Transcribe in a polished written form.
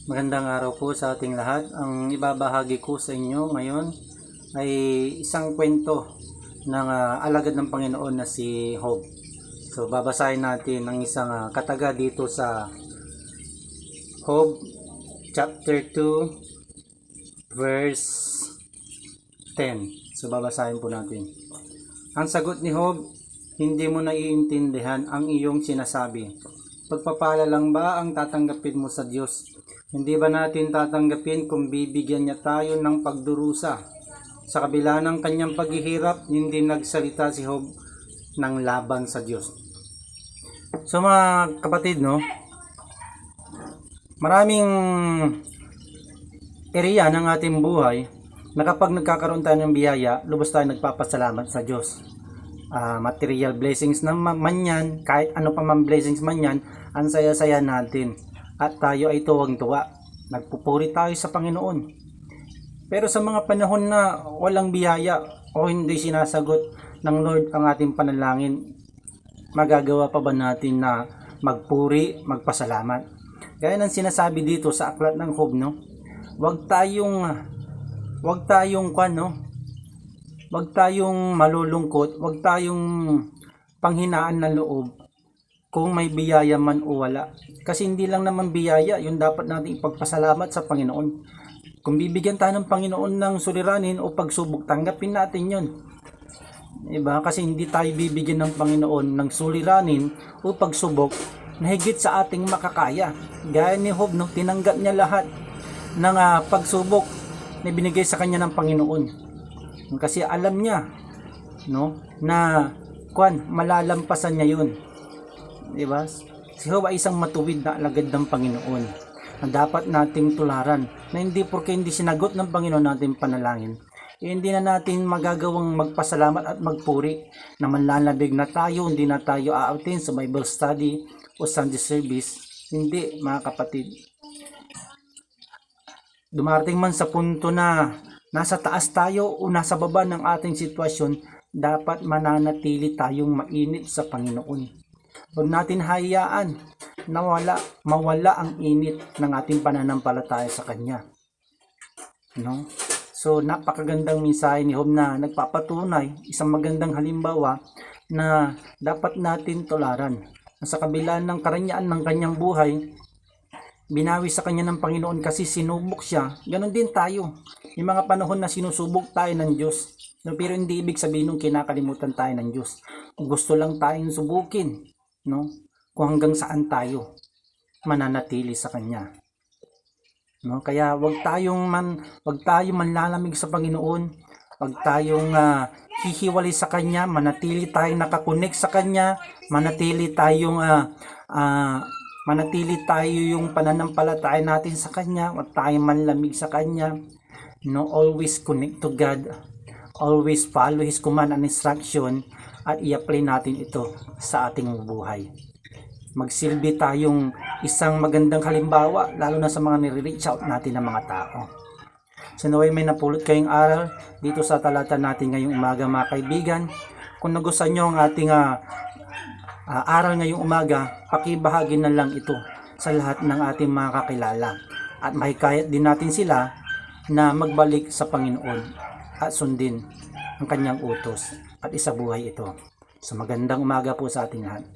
Magandang araw po sa ating lahat. Ang ibabahagi ko sa inyo ngayon ay isang kwento ng alagad ng Panginoon na si Job. So babasahin natin ang isang kataga dito sa Job chapter 2 verse 10. So babasahin po natin. Ang sagot ni Job, hindi mo naiintindihan ang iyong sinasabi. Pagpapala lang ba ang tatanggapin mo sa Diyos? Hindi ba natin tatanggapin kung bibigyan niya tayo ng pagdurusa? Sa kabila ng kanyang paghihirap, hindi nagsalita si Job ng laban sa Diyos. So mga kapatid, no? Maraming area ng ating buhay na kapag nagkakaroon tayo ng biyaya, lubos tayo nagpapasalamat sa Diyos. Material blessings naman yan, kahit ano pa man blessings man yan, ang saya-saya natin. At tayo ay tuwang-tuwa. Nagpupuri tayo sa Panginoon. Pero sa mga panahon na walang biyaya o hindi sinasagot ng Lord ang ating panalangin, magagawa pa ba natin na magpuri, magpasalamat? Gaya ng sinasabi dito sa aklat ng Job, no? Huwag tayong malulungkot, huwag tayong panghinaan ng loob kung may biyaya man o wala. Kasi hindi lang naman biyaya, yung dapat natin ipagpasalamat sa Panginoon. Kung bibigyan tayo ng Panginoon ng suliranin o pagsubok, tanggapin natin yun. Diba? Kasi hindi tayo bibigyan ng Panginoon ng suliranin o pagsubok na higit sa ating makakaya. Gaya ni Job, no? Tinanggap niya lahat ng pagsubok na binigay sa kanya ng Panginoon. Kasi alam niya, no, na malalampasan niya yun. Diba? Si Job ay isang matuwid na alagad ng Panginoon na dapat nating tularan, na hindi porke hindi sinagot ng Panginoon natin panalangin, hindi na natin magagawang magpasalamat at magpuri na manlalabig na tayo, hindi na tayo aatin sa Bible study o Sunday service. Hindi, mga kapatid. Dumarating man sa punto na nasa taas tayo o nasa baba ng ating sitwasyon, dapat mananatili tayong mainit sa Panginoon. Huwag natin hayaan na mawala ang init ng ating pananampalataya sa Kanya. No? So, napakagandang mensahe ni Job na nagpapatunay, isang magandang halimbawa na dapat natin tularan. Sa kabila ng karanyaan ng kanyang buhay, binawi sa kanya ng Panginoon kasi sinubok siya. Ganon din tayo. Yung mga panahon na sinusubok tayo ng Diyos. Pero hindi ibig sabihin nung kinakalimutan tayo ng Diyos. Gusto lang tayong subukin. No? Kung hanggang saan tayo mananatili sa Kanya. No? Kaya wag tayong manlalamig sa Panginoon. Wag tayong hihiwalay sa Kanya. Manatili tayong nakakonek sa Kanya. Manatili tayo yung pananampalataya natin sa Kanya. Wag tayong manlamig sa Kanya. No? Always connect to God. Always follow His command and instruction at i-apply natin ito sa ating buhay. Magsilbi tayong isang magandang halimbawa, lalo na sa mga nire-reach out natin ng mga tao. So naway may napulot kayong aral dito sa talata natin ngayong umaga, mga kaibigan. Kung nagustuhan nyo ang ating aral ngayong umaga, pakibahagi na lang ito sa lahat ng ating mga kakilala. At mahikayat din natin sila na magbalik sa Panginoon at sundin ang Kanyang utos at isabuhay ito. So magandang umaga po sa ating lahat.